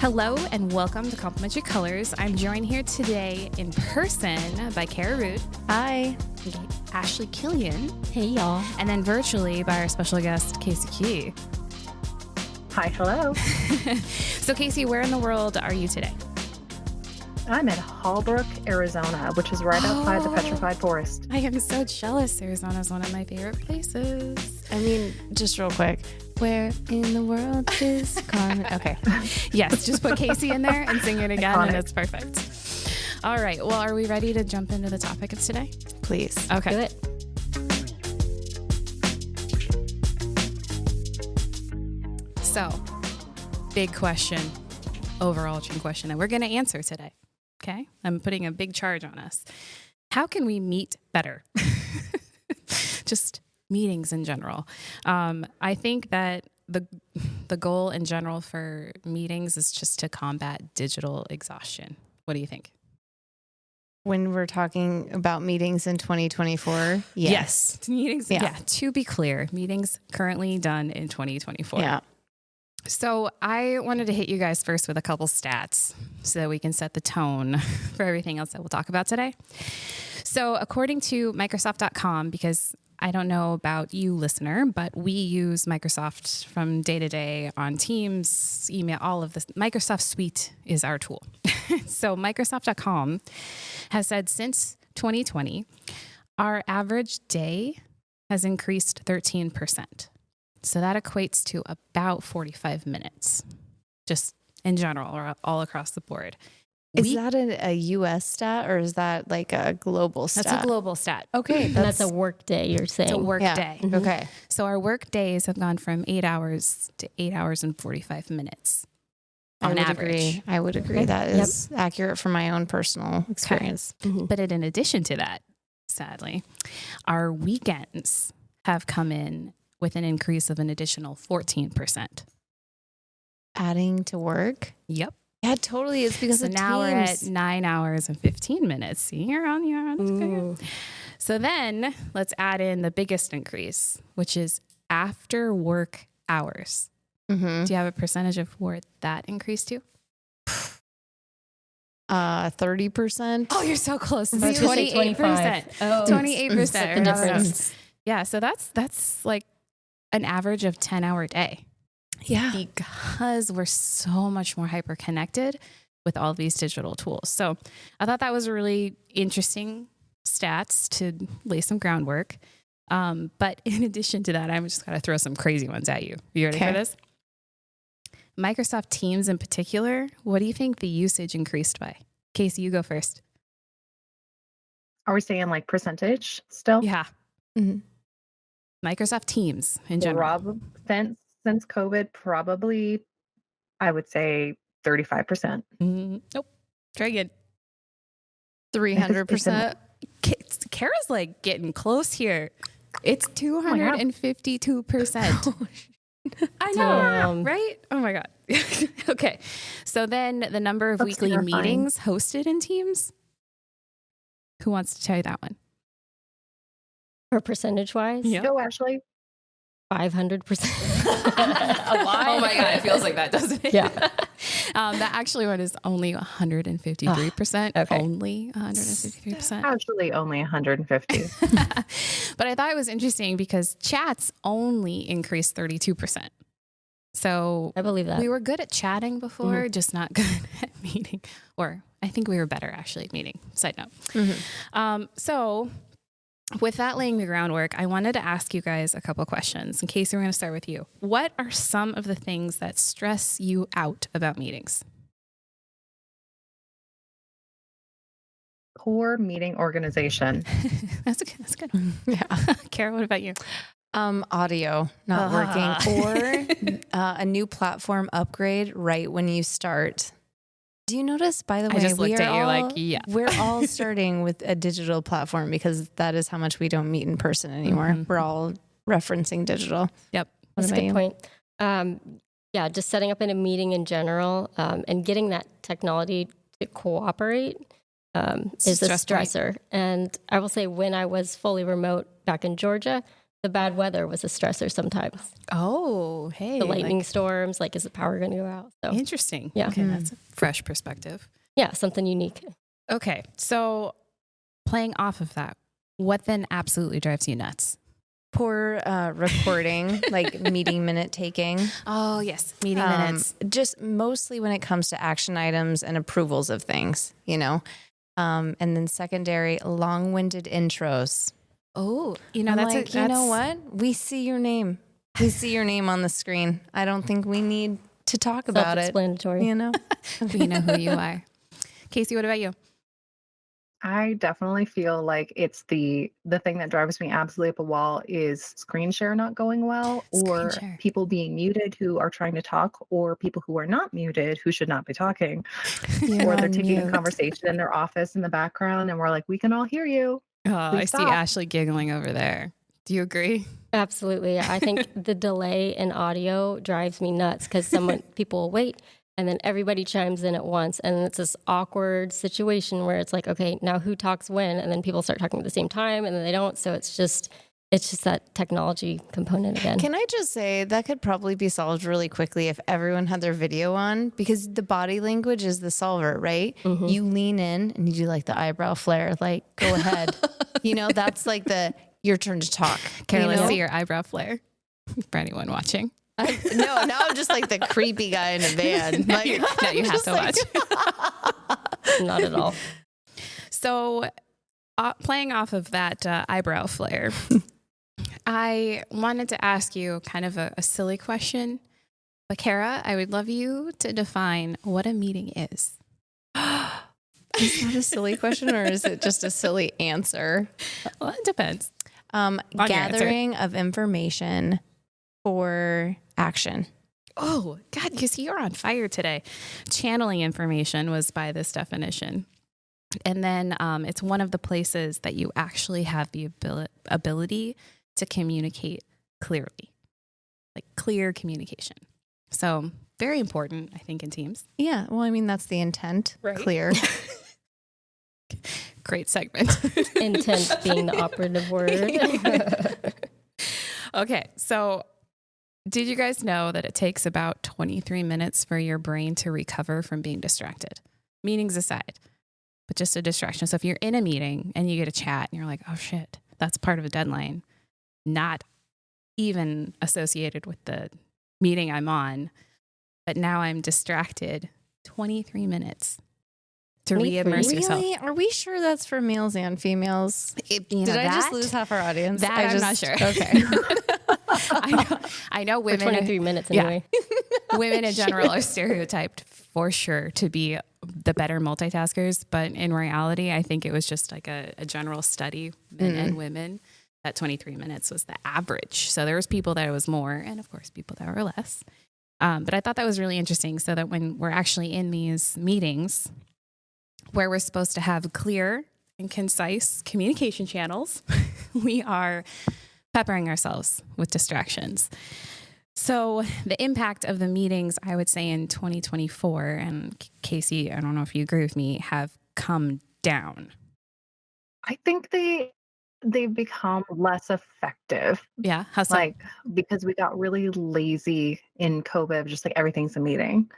Hello and welcome to Complimentary Colors. I'm joined here today in person by Kara Root. Hi. Ashley Killian. Hey, y'all. And then virtually by our special guest, Casey Key. Hi, hello. So Casey, where in the world are you today? I'm in Hallbrook, Arizona, which is right outside the Petrified Forest. I am so jealous. Arizona is one of my favorite places. I mean, just real quick, where in the world is Carmen? Okay. Yes, just put Casey in there and sing it again and Iconic. it's perfect. All right. Well, are we ready to jump into the topic of today? Please. Okay. Do it. So, big question, overarching question that we're going to answer today. Okay? I'm putting a big charge on us. How can we meet better? Just meetings in general. I think that the goal in general for meetings is just to combat digital exhaustion. What do you think? When we're talking about meetings in 2024, yes. Meetings, Yeah. yeah. To be clear, meetings currently done in 2024. Yeah. So I wanted to hit you guys first with a couple stats so that we can set the tone for everything else that we'll talk about today. So according to Microsoft.com, because I don't know about you, listener, but we use Microsoft from day to day on Teams, email, all of this. Microsoft Suite is our tool. So Microsoft.com has said since 2020, our average day has increased 13%. So that equates to about 45 minutes, just in general or all across the board. Is that a U.S. stat or is that like a global stat? That's a global stat. Okay. And that's a work day, you're saying. It's a work day. Mm-hmm. Okay. So our work days have gone from 8 hours to 8 hours and 45 minutes on average. I would agree. That is accurate from my own personal experience. Mhm. But in addition to that, sadly, our weekends have come in with an increase of an additional 14%. Adding to work? Yep. Yeah, totally. It's because So of now we're at Teams. 9 hours and 15 minutes. See, you're on. Ooh. So then let's add in the biggest increase, which is after work hours. Mm-hmm. Do you have a percentage of where that increased to? 30%. Oh, you're so close. It's I was gonna say 28%. 25. Oh, 28%. Set the difference. Yeah, so that's like an average of 10-hour day. Yeah. Because we're so much more hyper connected with all these digital tools. So I thought that was a really interesting stats to lay some groundwork. But in addition to that, I'm just going to throw some crazy ones at you. You ready for this? Microsoft Teams in particular, what do you think the usage increased by? Casey, you go first. Are we saying like percentage still? Yeah. Mm-hmm. Microsoft Teams in general. Since COVID, probably, I would say 35%. Nope. Try again. 300%. Kara's like getting close here. It's 252%. I know, Damn. right? Oh my God. Okay. So then the number of That's weekly terrifying. meetings hosted in Teams. Who wants to tell you that one? Or percentage-wise? Yeah. Go, Ashley. 500%. A lot. Oh my God. It feels like that, doesn't it? Yeah. That actually one is only 153%. Okay. Only 153%. Actually, only 150. But I thought it was interesting because chats only increased 32%. So I believe that. we were good at chatting before, just not good at meeting. Or I think we were better actually at meeting. Side note. So with that laying the groundwork, I wanted to ask you guys a couple questions. In case we're going to start with you. What are some of the things that stress you out about meetings? Poor meeting organization. That's good. Yeah. Kara, what about you? Audio not working or a new platform upgrade right when you start. Do you notice, by the way, I just looked at you like, yeah. We're all starting with a digital platform because that is how much we don't meet in person anymore. Mm-hmm. We're all referencing digital. Yep. That's a about good you? point. Yeah, just setting up in a meeting in general and getting that technology to cooperate is a Stress point. stressor. And I will say when I was fully remote back in Georgia, the bad weather was a stressor sometimes. Oh, hey. The lightning storms, like, is the power going to go out? So, Interesting. Yeah. Okay, that's a fresh perspective. yeah, something unique. Okay, so playing off of that, what then absolutely drives you nuts? Poor recording, like meeting minute taking. Oh, yes, meeting minutes. Just mostly when it comes to action items and approvals of things, and then secondary, long-winded intros. Oh, You know what? We see your name. We see your name on the screen. I don't think we need to talk about it. Self-explanatory. We know who you are. Casey, what about you? I definitely feel like it's the thing that drives me absolutely up a wall is screen share not going well, or Screen share. people being muted who are trying to talk, or people who are not muted who should not be talking, or they're taking a conversation in their office in the background, and we're like, we can all hear you. Oh, I Please see stop. Ashley giggling over there. Do you agree? Absolutely. I think the delay in audio drives me nuts because people will wait and then everybody chimes in at once. And it's this awkward situation where it's like, okay, now who talks when? And then people start talking at the same time and then they don't. So it's just that technology component again. Can I just say that could probably be solved really quickly if everyone had their video on, because the body language is the solver, right? Mm-hmm. You lean in and you do like the eyebrow flare, like, go ahead. That's like your turn to talk. Can I see your eyebrow flare for anyone watching? No, now I'm just like the creepy guy in a van. Now you have to watch. Not at all. So playing off of that eyebrow flare, I wanted to ask you kind of a silly question. But Kara, I would love you to define what a meeting is. Is that a silly question or is it just a silly answer? Well, it depends. Gathering of information for action. Oh, God, because you're on fire today. Channeling information was by this definition. And then it's one of the places that you actually have the ability to communicate clearly, like clear communication. So very important, I think, in teams. Yeah. Well, I mean, that's the intent. Right. Clear. Great segment. Intent being the operative word. Okay. So did you guys know that it takes about 23 minutes for your brain to recover from being distracted? Meetings aside, but just a distraction. So if you're in a meeting and you get a chat and you're like, oh shit, that's part of a deadline, not even associated with the meeting I'm on, but now I'm distracted. 23 minutes to re-immerse yourself. Really? Are we sure that's for males and females? Did I just lose half our audience? I'm not sure. Okay. I know For women. 23 minutes anyway. Women in general are stereotyped for sure to be the better multitaskers, but in reality, I think it was just like a general study, men and women, that 23 minutes was the average. So there was people that it was more, and of course people that were less. But I thought that was really interesting, so that when we're actually in these meetings where we're supposed to have clear and concise communication channels, we are peppering ourselves with distractions. So the impact of the meetings, I would say in 2024, and Casey, I don't know if you agree with me, have come down. I think they've become less effective. Yeah, how so? Like, because we got really lazy in COVID, just like everything's a meeting.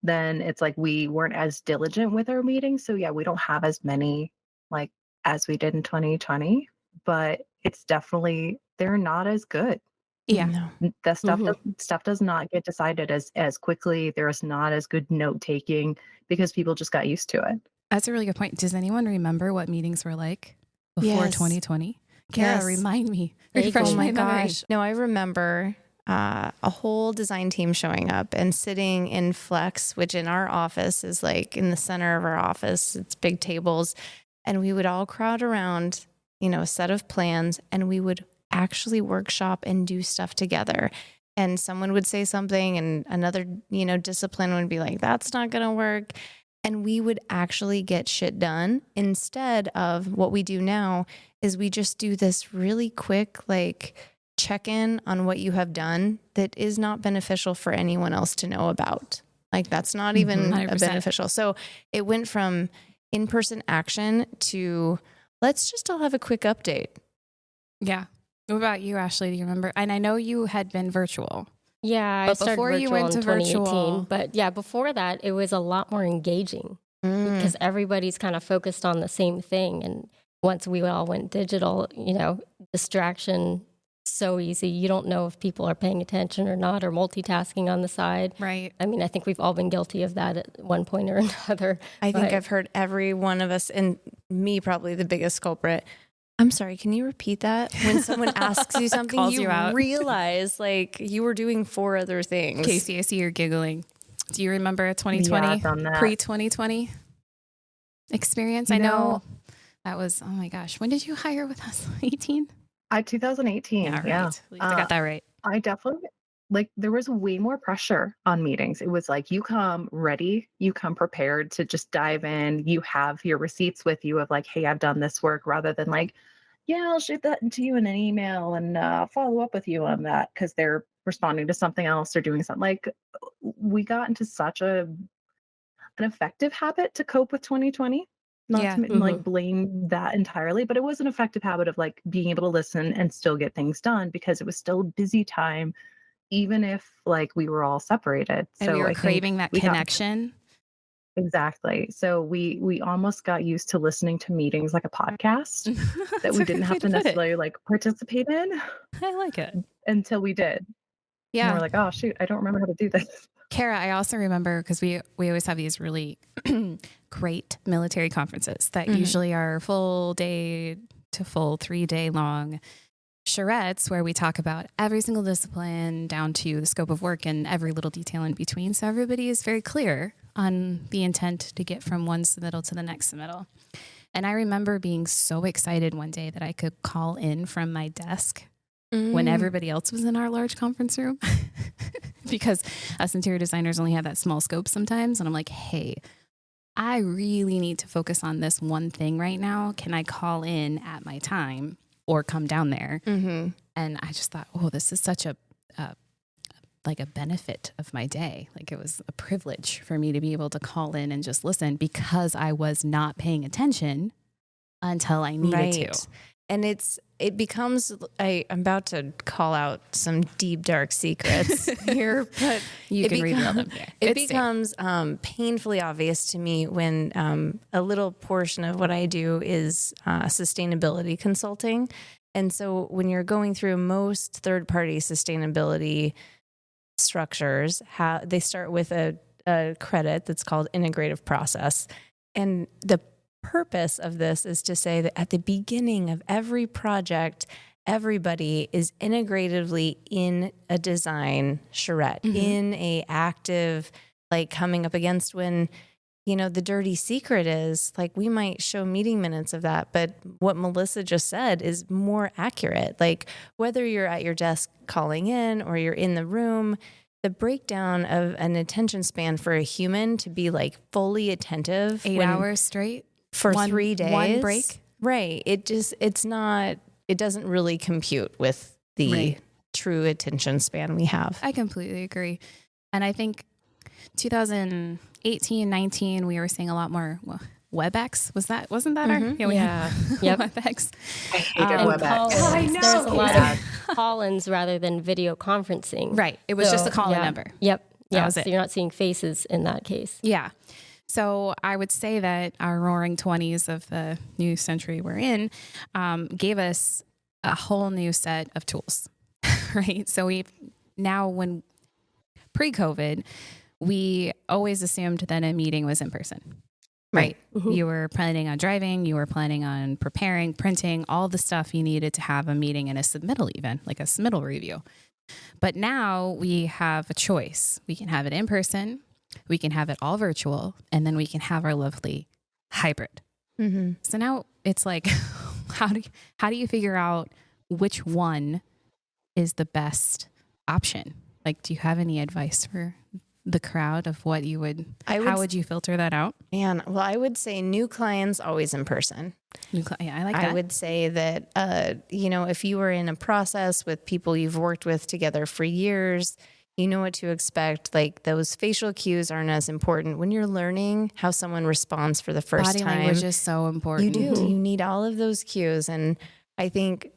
Then it's like we weren't as diligent with our meetings. So yeah, we don't have as many like as we did in 2020, but it's definitely, they're not as good. Yeah. The stuff does not get decided as quickly. There is not as good note taking because people just got used to it. That's a really good point. Does anyone remember what meetings were like before 2020? Kara, Yes. remind me. Refresh Oh my my memory. gosh. No, I remember a whole design team showing up and sitting in Flex, which in our office is like in the center of our office. It's big tables. And we would all crowd around, a set of plans, and we would actually workshop and do stuff together. And someone would say something and another, discipline would be like, that's not going to work. And we would actually get shit done instead of what we do now is we just do this really quick, like check in on what you have done that is not beneficial for anyone else to know about. Like that's not even 100%. beneficial. So it went from in-person action to let's just all have a quick update. Yeah. What about you, Ashley? Do you remember? And I know you had been virtual. Yeah, I But started before you virtual went in to 2018. virtual- But yeah, before that, it was a lot more engaging because everybody's kind of focused on the same thing. And once we all went digital, distraction so easy. You don't know if people are paying attention or not, or multitasking on the side. Right. I mean, I think we've all been guilty of that at one point or another. I think but- I've heard every one of us, and me probably the biggest culprit. I'm sorry, can you repeat that? When someone asks you something, Calls you out. realize like you were doing 4 other things. Casey, I see you're giggling. Do you remember 2020, Yeah, I've done that. pre-2020 experience? I No. know that was, oh my gosh, when did you hire with us? 18? 2018. Yeah, right. Yeah. At least I got that right. I definitely there was way more pressure on meetings. It was like you come ready, you come prepared to just dive in. You have your receipts with you of like, hey, I've done this work, rather than like, yeah, I'll shoot that to you in an email and follow up with you on that because they're responding to something else or doing something. Like we got into such an effective habit to cope with 2020. Not Yeah. to like blame that entirely, but it was an effective habit of like being able to listen and still get things done because it was still a busy time, even if like we were all separated. And we were I think craving that we got- connection. exactly. So we almost got used to listening to meetings like a podcast that we didn't have to necessarily like participate in I like it. until we did. And Yeah. we're like, oh shoot, I don't remember how to do this. Kara, I also remember because we always have these really great military conferences that usually are full day to full 3-day long charrettes where we talk about every single discipline down to the scope of work and every little detail in between. So everybody is very clear on the intent to get from one submittal to the next submittal. And I remember being so excited one day that I could call in from my desk when everybody else was in our large conference room because us interior designers only have that small scope sometimes. And I'm like, hey, I really need to focus on this one thing right now. Can I call in at my time or come down there? And I just thought, oh, this is such a benefit of my day. Like it was a privilege for me to be able to call in and just listen because I was not paying attention until I needed to. And it becomes, I'm about to call out some deep, dark secrets here, but You can reveal them here. It It's safe. becomes painfully obvious to me when a little portion of what I do is sustainability consulting. And so when you're going through most third-party sustainability structures, they start with a credit that's called integrative process. And the purpose of this is to say that at the beginning of every project, everybody is integratively in a design charrette, in a active, like coming up against when, the dirty secret is like, we might show meeting minutes of that, but what Melissa just said is more accurate. Like whether you're at your desk calling in or you're in the room, the breakdown of an attention span for a human to be like fully attentive 8 hours straight for 3 days, one break, right? It doesn't really compute with the true attention span we have. I completely agree. And I think 2018, 19, we were seeing a lot more WebEx. Wasn't that our? Yeah. Yep. WebEx. I hated And WebEx. call-ins. I know. There's a lot of call-ins rather than video conferencing. Right. It was just a call-in number. Yep. That was so it. you're not seeing faces in that case. Yeah. So I would say that our roaring 20s of the new century we're in gave us a whole new set of tools, right? So when pre-COVID, we always assumed that a meeting was in person. Right. You were planning on driving, you were planning on preparing, printing, all the stuff you needed to have a meeting and a submittal, even like a submittal review. But now we have a choice. We can have it in person, we can have it all virtual, and then we can have our lovely hybrid. So now it's like, how do you figure out which one is the best option? Like, do you have any advice for the crowd of what you would, how would you filter that out? Man, well, I would say new clients always in person. Yeah, I like that. I would say that, if you were in a process with people you've worked with together for years, you know what to expect. Like those facial cues aren't as important when you're learning how someone responds for the first Body time. language is so important. You do. You need all of those cues. And I think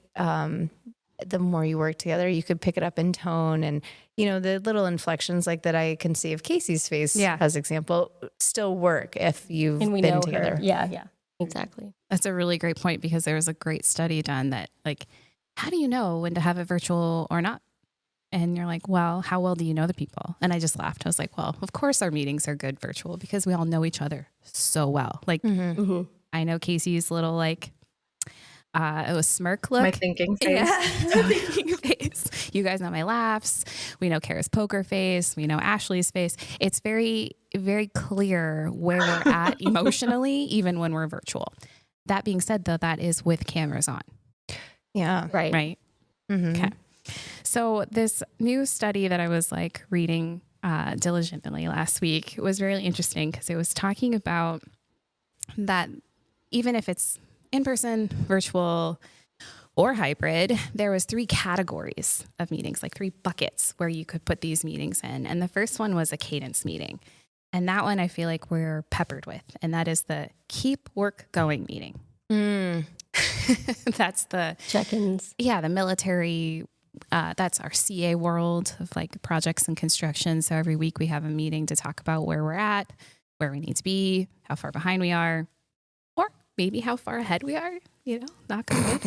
the more you work together, you could pick it up in tone, and the little inflections like that I can see of Casey's face as example still work if you've and we been know together. her. Yeah, exactly. That's a really great point, because there was a great study done that, like, how do you know when to have it virtual or not? And you're like, well, how well do you know the people? And I just laughed. I was like, well, of course our meetings are good virtual because we all know each other so well. Like, I know Casey's little, like, it was smirk look. My thinking face. Yeah, thinking face. You guys know my laughs. We know Kara's poker face. We know Ashley's face. It's very, very clear where we're at emotionally, even when we're virtual. That being said, though, that is with cameras on. Yeah. Right. Right. Okay. So this new study that I was like reading diligently last week was really interesting, because it was talking about that even if it's in person, virtual, or hybrid, there was 3 categories of meetings, like 3 buckets where you could put these meetings in. And the first one was a cadence meeting. And that one I feel like we're peppered with. And that is the keep work going meeting. That's the Check-ins. Yeah, the military, that's our CA world of like projects and construction. So every week we have a meeting to talk about where we're at, where we need to be, how far behind we are, or maybe how far ahead we are, knock on wood.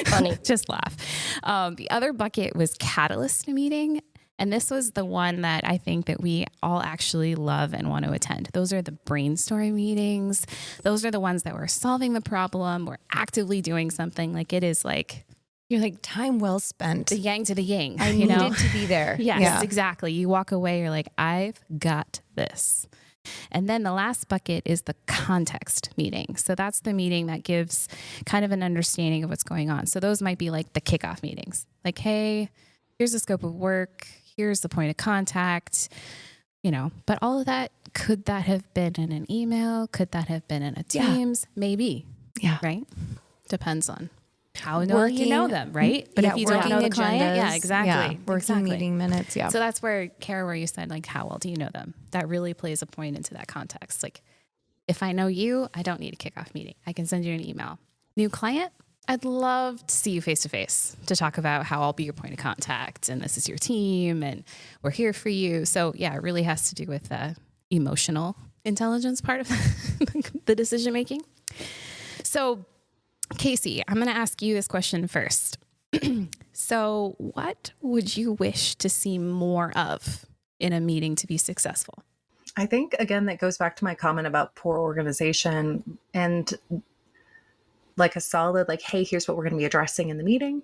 Funny. Just laugh. The other bucket was catalyst meeting. And this was the one that I think that we all actually love and want to attend. Those are the brainstorm meetings. Those are the ones that we're solving the problem. We're actively doing something. Like, it is like, You're like, time well spent. the yang to the yang. I needed to be there. Yes, exactly. You walk away, you're like, I've got this. And then the last bucket is the context meeting. So that's the meeting that gives kind of an understanding of what's going on. So those might be like the kickoff meetings. Like, hey, here's the scope of work. Here's the point of contact, but all of that, could that have been in an email? Could that have been in a Teams? Maybe. Yeah. Right. Depends on how well you know them, right? But if you don't know the client, exactly. Working meeting minutes. Yeah. So that's where, Kara, where you said, like, how well do you know them? That really plays a point into that context. Like, if I know you, I don't need a kickoff meeting. I can send you an email. New client, I'd love to see you face to face to talk about how I'll be your point of contact, and this is your team and we're here for you. So yeah, it really has to do with the emotional intelligence part of the decision making. So Casey, I'm going to ask you this question first. So what would you wish to see more of in a meeting to be successful? I think, again, that goes back to my comment about poor organization and like a solid, like, hey, here's what we're going to be addressing in the meeting.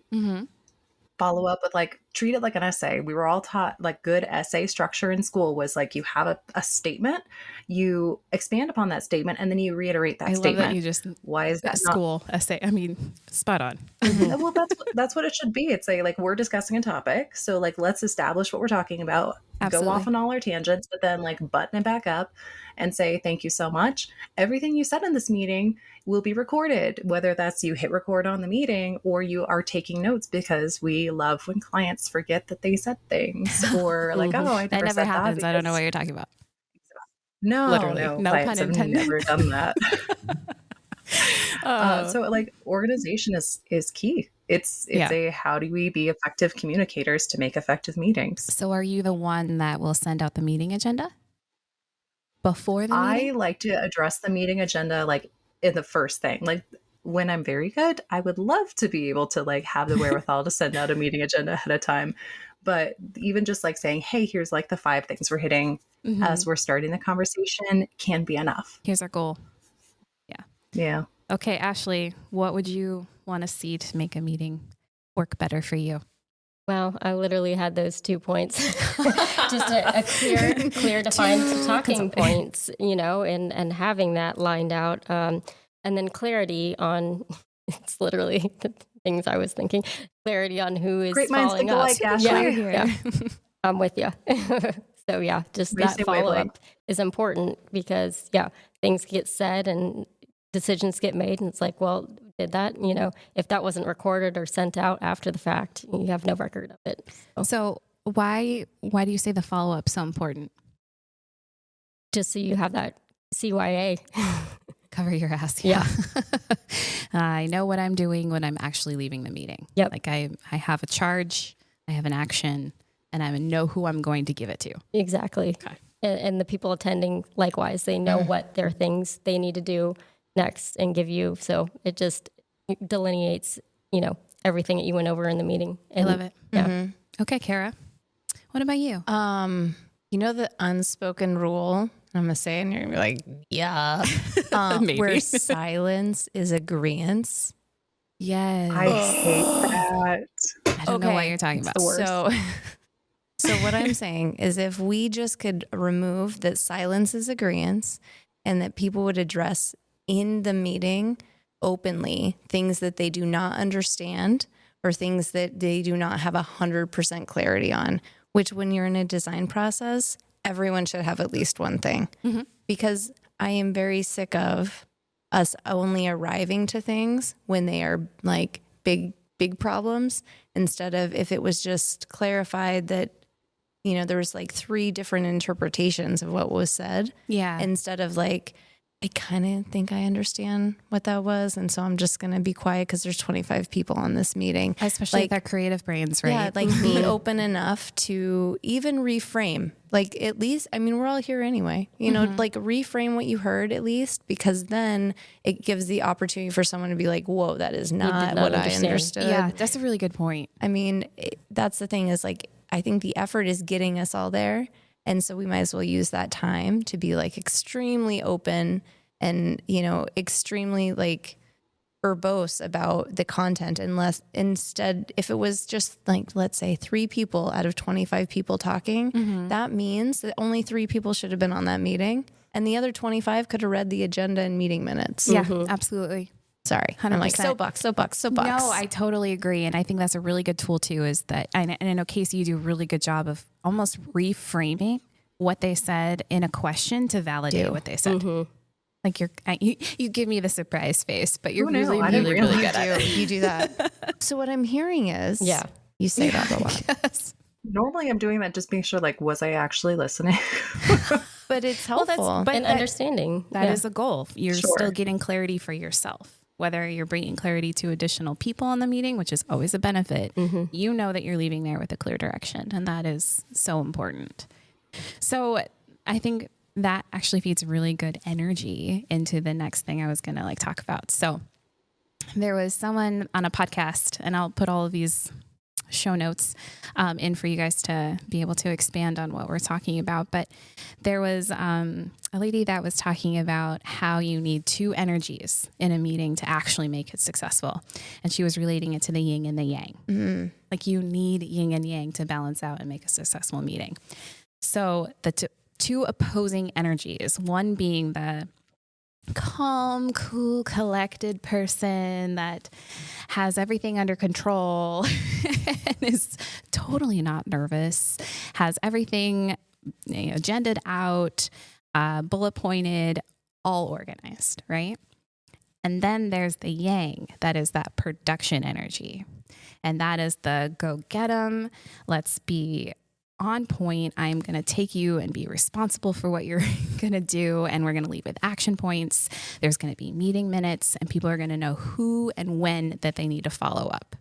Follow up with, like, treat it like an essay. We were all taught, like, good essay structure in school was like, you have a statement, you expand upon that statement, and then you reiterate that statement. I love that you just, why is that school essay? I mean, spot on. Well, that's what it should be. It's like we're discussing a topic. So, like, let's establish what we're talking about. Absolutely. Go off on all our tangents, but then, like, button it back up and say, thank you so much. Everything you said in this meeting will be recorded, whether that's you hit record on the meeting or you are taking notes, because we love when clients forget that they said things, or like, oh, I never that never said happens. That I don't know what you're talking about. No, Literally. No clients pun have intended. never done that. So, like, organization is key. It's a, how do we be effective communicators to make effective meetings? So are you the one that will send out the meeting agenda before the meeting? I like to address the meeting agenda, like, in the first thing. Like, when I'm very good, I would love to be able to, like, have the wherewithal to send out a meeting agenda ahead of time. But even just like saying, hey, here's like the 5 things we're hitting as we're starting the conversation can be enough. Here's our goal. Yeah. Okay, Ashley, what would you want to see to make a meeting work better for you? Well, I literally had those 2 points. Just a clear defined talking points, and having that lined out. And then clarity on, it's literally the things I was thinking, clarity on who is Great minds following think up. alike, Ashley. Yeah. I'm with you. So yeah, just that follow-up is important, because things get said and decisions get made, and it's like, well, did that, if that wasn't recorded or sent out after the fact, you have no record of it. So why do you say the follow-up so important? Just so you have that CYA. Cover your ass. Yeah. I know what I'm doing when I'm actually leaving the meeting. Yep. Like I have a charge, I have an action, and I know who I'm going to give it to. Exactly. Okay. And the people attending, likewise, they know what their things they need to do next and give you. So it just delineates, everything that you went over in the meeting. I love it. Yeah. Okay, Kara, what about you? The unspoken rule, I'm going to say it and you're going to be like, yeah, Maybe. where silence is agreeance. Yes. I hate that. I don't know what you're talking about. the worst. So what I'm saying is if we just could remove that silence is agreeance and that people would address in the meeting openly things that they do not understand or things that they do not have 100% clarity on, which when you're in a design process, everyone should have at least one thing. Because I am very sick of us only arriving to things when they are like big problems, instead of if it was just clarified that, there was like 3 different interpretations of what was said. Yeah. Instead of like, I kind of think I understand what that was. And so I'm just going to be quiet because there's 25 people on this meeting. Especially with our creative brains, right? Yeah, like be open enough to even reframe. Like at least, we're all here anyway, like reframe what you heard at least, because then it gives the opportunity for someone to be like, whoa, that is not what I understood. Yeah, that's a really good point. That's the thing is like, I think the effort is getting us all there. And so we might as well use that time to be like extremely open and, extremely like verbose about the content, unless instead, if it was just like, let's say 3 people out of 25 people talking, that means that only 3 people should have been on that meeting. And the other 25 could have read the agenda and meeting minutes. Yeah, absolutely. Sorry. 100%. I'm like soapbox. No, I totally agree. And I think that's a really good tool too, is that, and I know Casey, you do a really good job of almost reframing what they said in a question to validate what they said. Like you give me the surprise face, but you're really good at it. You do that. So what I'm hearing is, you say that a lot. Yes. Normally I'm doing that just being sure, like, was I actually listening? But it's helpful. Understanding. That is a goal. You're Sure. still getting clarity for yourself. Whether you're bringing clarity to additional people in the meeting, which is always a benefit, you know that you're leaving there with a clear direction. And that is so important. So I think that actually feeds really good energy into the next thing I was going to talk about. So there was someone on a podcast, and I'll put all of these show notes in for you guys to be able to expand on what we're talking about. But there was a lady that was talking about how you need 2 energies in a meeting to actually make it successful. And she was relating it to the yin and the yang. Like you need yin and yang to balance out and make a successful meeting. So the 2 opposing energies, one being the calm, cool, collected person that has everything under control and is totally not nervous, has everything agended out, bullet pointed, all organized, right? And then there's the yang, that is that production energy. And that is the go get 'em, let's be on point. I'm going to take you and be responsible for what you're going to do. And we're going to leave with action points. There's going to be meeting minutes and people are going to know who and when that they need to follow up.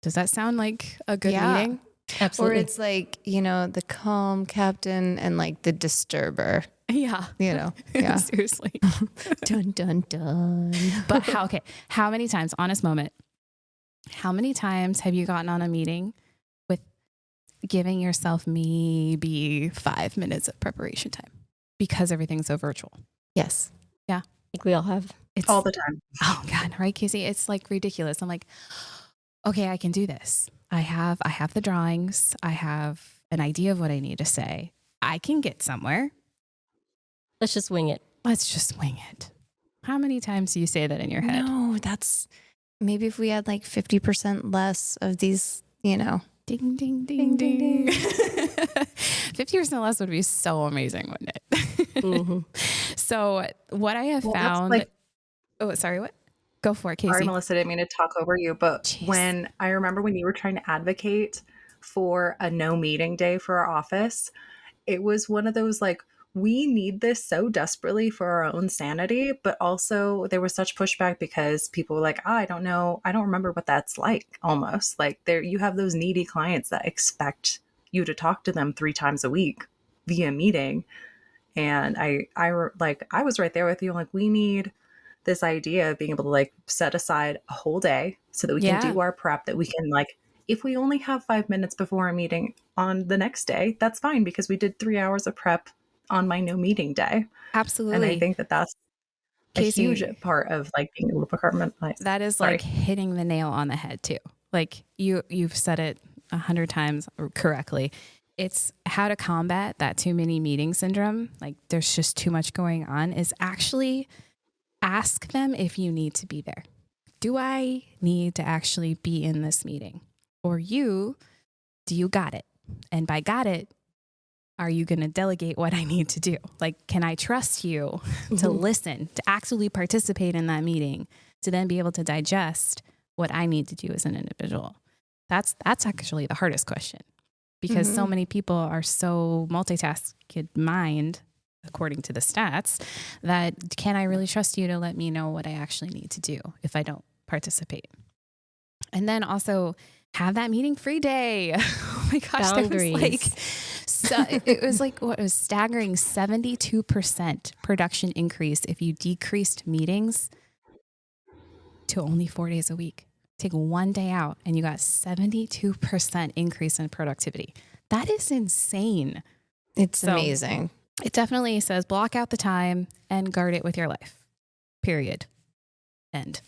Does that sound like a good meeting? Absolutely. Or it's like, the calm captain and like the disturber. Yeah. Yeah. Seriously. Dun, dun, dun. But how many times, honest moment, how many times have you gotten on a meeting with giving yourself maybe 5 minutes of preparation time because everything's so virtual? Yes. Yeah. I think we all have. It's all the time. Oh God. Right, Casey? It's like ridiculous. I'm like, okay, I can do this. I have the drawings. I have an idea of what I need to say. I can get somewhere. Let's just wing it. Let's just wing it. How many times do you say that in your head? No, that's maybe if we had like 50% less of these, Ding, ding, ding, ding. 50% less would be so amazing, wouldn't it? So what I have found... Oh, sorry, what? Go for it, Casey. Sorry, Melissa, didn't mean to talk over you, but when I remember when you were trying to advocate for a no meeting day for our office, it was one of those like, we need this so desperately for our own sanity, but also there was such pushback because people were like, I don't know, I don't remember what that's like. Almost like there, you have those needy clients that expect you to talk to them 3 times a week via meeting. And I was right there with you. Like, we need this idea of being able to like set aside a whole day so that we can do our prep, that we can like, if we only have 5 minutes before a meeting on the next day, that's fine because we did 3 hours of prep on my no meeting day. Absolutely. And I think that that's Casey, a huge part of like being able to compartmentalize. That is like hitting the nail on the head too. Like you've said it 100 times correctly. It's how to combat that too many meeting syndrome. Like there's just too much going on, is actually ask them if you need to be there. Do I need to actually be in this meeting? Or do you got it? And by got it, are you going to delegate what I need to do? Like, can I trust you to listen, to actually participate in that meeting, to then be able to digest what I need to do as an individual? That's actually the hardest question, because so many people are so multitasking mind, according to the stats, that can I really trust you to let me know what I actually need to do if I don't participate? And then also have that meeting free day. Oh my gosh, Boundaries. it was like what was staggering 72% production increase if you decreased meetings to only 4 days a week. Take one day out and you got 72% increase in productivity. That is insane. It's amazing. It definitely says block out the time and guard it with your life. Period. End.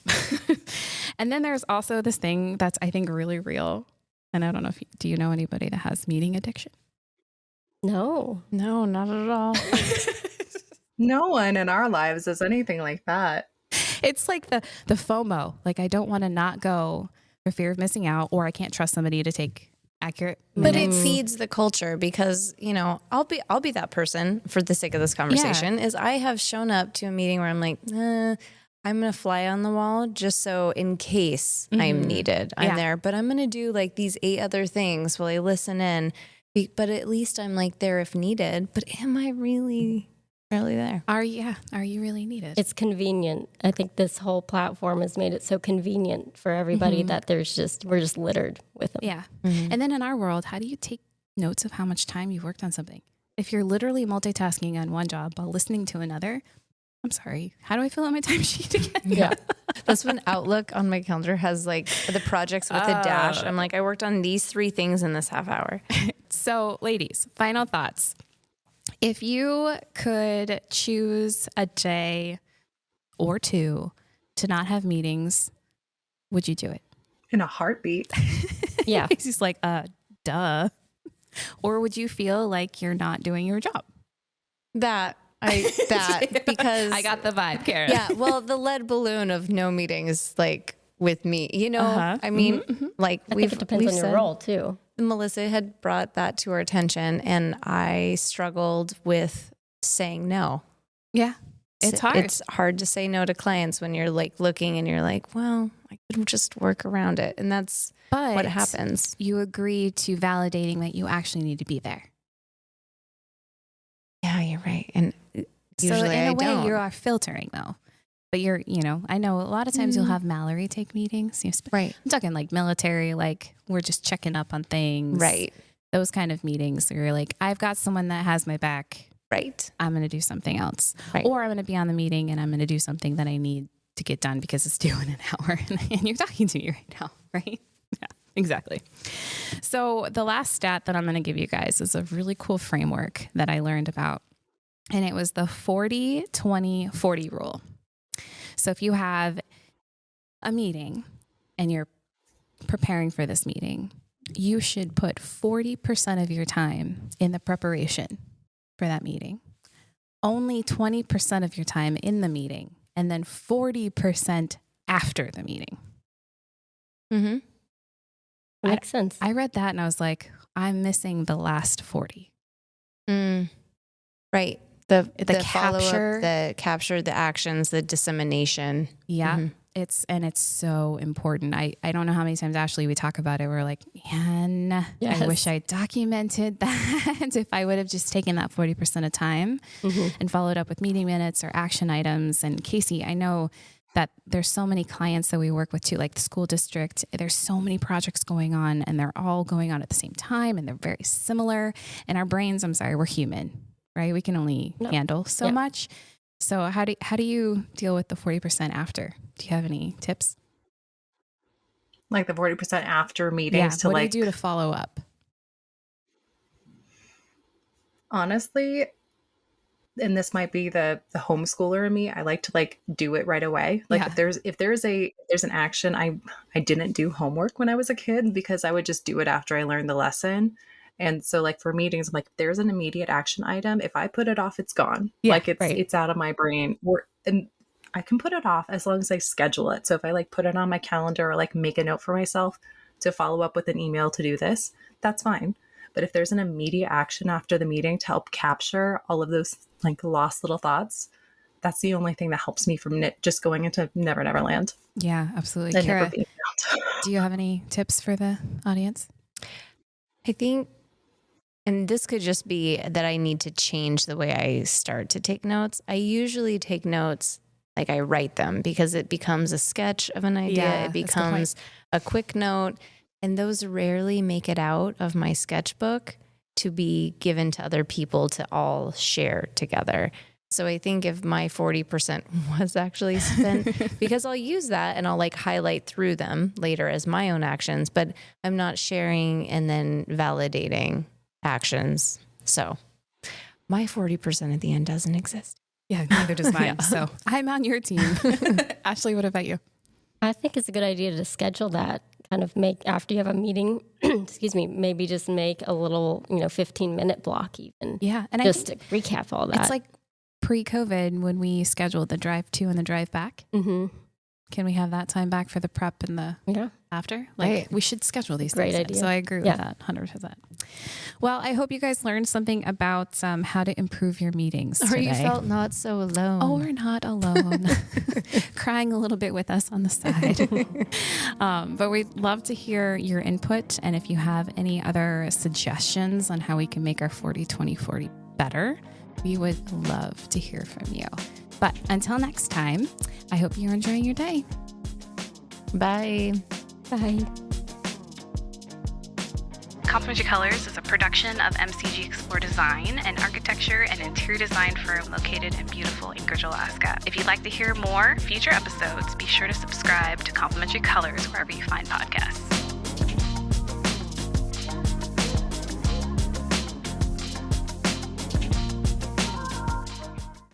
And then there's also this thing that's, I think, really real. And I don't know do you know anybody that has meeting addiction? No, not at all. No one in our lives is anything like that. It's like the FOMO. Like, I don't want to not go for fear of missing out, or I can't trust somebody to take accurate But minutes. it feeds the culture because, I'll be that person for the sake of this conversation. Is I have shown up to a meeting where I'm like, I'm going to fly on the wall just so in case I'm needed, I'm there. But I'm going to do like these 8 other things while I listen in. But at least I'm like there if needed. But am I really there? Are you really needed? it's convenient. I think this whole platform has made it so convenient for everybody that we're just littered with them. Yeah. And then in our world, how do you take notes of how much time you've worked on something? If you're literally multitasking on one job while listening to another, I'm sorry, how do I fill out my timesheet again? Yeah. That's when Outlook on my calendar has like the projects with a dash. I'm like, I worked on these 3 things in this half hour. So, ladies, final thoughts. If you could choose a day or 2 to not have meetings, would you do it? In a heartbeat. Yeah. It's just like, duh. Or would you feel like you're not doing your job? Because I got the vibe, Karen. yeah, well, the lead balloon of no meetings, like with me, I mean, like I think it depends on your said, role too. Melissa had brought that to our attention, and I struggled with saying no. Yeah. It's hard. It's hard to say no to clients when you're like looking and you're like, well, I could just work around it. And that's what happens. You agree to validating that you actually need to be there. Yeah, you're right. And usually so in a way, don't. you are filtering though. But I know a lot of times you'll have Mallory take meetings. Right. I'm talking like military, like we're just checking up on things. Right. Those kind of meetings where you're like, I've got someone that has my back. Right. I'm going to do something else. Right. Or I'm going to be on the meeting and I'm going to do something that I need to get done because it's due in an hour. And you're talking to me right now, right? Yeah, exactly. So the last stat that I'm going to give you guys is a really cool framework that I learned about. And it was the 40-20-40 rule. So if you have a meeting and you're preparing for this meeting, you should put 40% of your time in the preparation for that meeting, only 20% of your time in the meeting, and then 40% after the meeting. Mm-hmm. Makes sense. I read that and I was like, I'm missing the last 40. Right. The capture, the capture, the actions, the dissemination. Yeah. Mm-hmm. It's so important. I don't know how many times, Ashley, we talk about it. We're like, man, yes. I wish I documented that. If I would have just taken that 40% of time and followed up with meeting minutes or action items. And Casey, I know that there's so many clients that we work with too, like the school district. There's so many projects going on and they're all going on at the same time and they're very similar. And our brains, we're human, right? We can only handle so much. So how do you deal with the 40% after? Do you have any tips? Like the 40% after meetings to what like... do you do to follow up? Honestly, and this might be the homeschooler in me, I like to like do it right away. Like if there's an action, I didn't do homework when I was a kid because I would just do it after I learned the lesson. And so like for meetings, I'm like, if there's an immediate action item, if I put it off, it's gone. It's out of my brain. And I can put it off as long as I schedule it. So if I like put it on my calendar or like make a note for myself to follow up with an email to do this, that's fine. But if there's an immediate action after the meeting to help capture all of those like lost little thoughts, that's the only thing that helps me from just going into Never Never Land. Yeah, absolutely. Kara, do you have any tips for the audience? I think, and this could just be that I need to change the way I start to take notes. I usually take notes, like I write them because it becomes a sketch of an idea. Yeah, it becomes a quick note. And those rarely make it out of my sketchbook to be given to other people to all share together. So I think if my 40% was actually spent, because I'll use that and I'll like highlight through them later as my own actions, but I'm not sharing and then validating actions. So my 40% at the end doesn't exist. Yeah, neither does mine. So I'm on your team. Ashley, what about you? I think it's a good idea to schedule that. Kind of make, after you have a meeting, maybe just make a little, 15-minute block even. Yeah. And just to recap all that. It's like pre-COVID when we scheduled the drive to and the drive back. Mm-hmm. Can we have that time back for the prep and the after? Like we should schedule these things. Great idea. So I agree with that 100%. Well, I hope you guys learned something about how to improve your meetings today. Or you felt not so alone. Oh, we're not alone. Crying a little bit with us on the side. But we'd love to hear your input. And if you have any other suggestions on how we can make our 40-20-40 better, we would love to hear from you. But until next time, I hope you're enjoying your day. Bye. Bye. Complementary Colors is a production of MCG Explore Design, an architecture and interior design firm located in beautiful Anchorage, Alaska. If you'd like to hear more future episodes, be sure to subscribe to Complementary Colors wherever you find podcasts.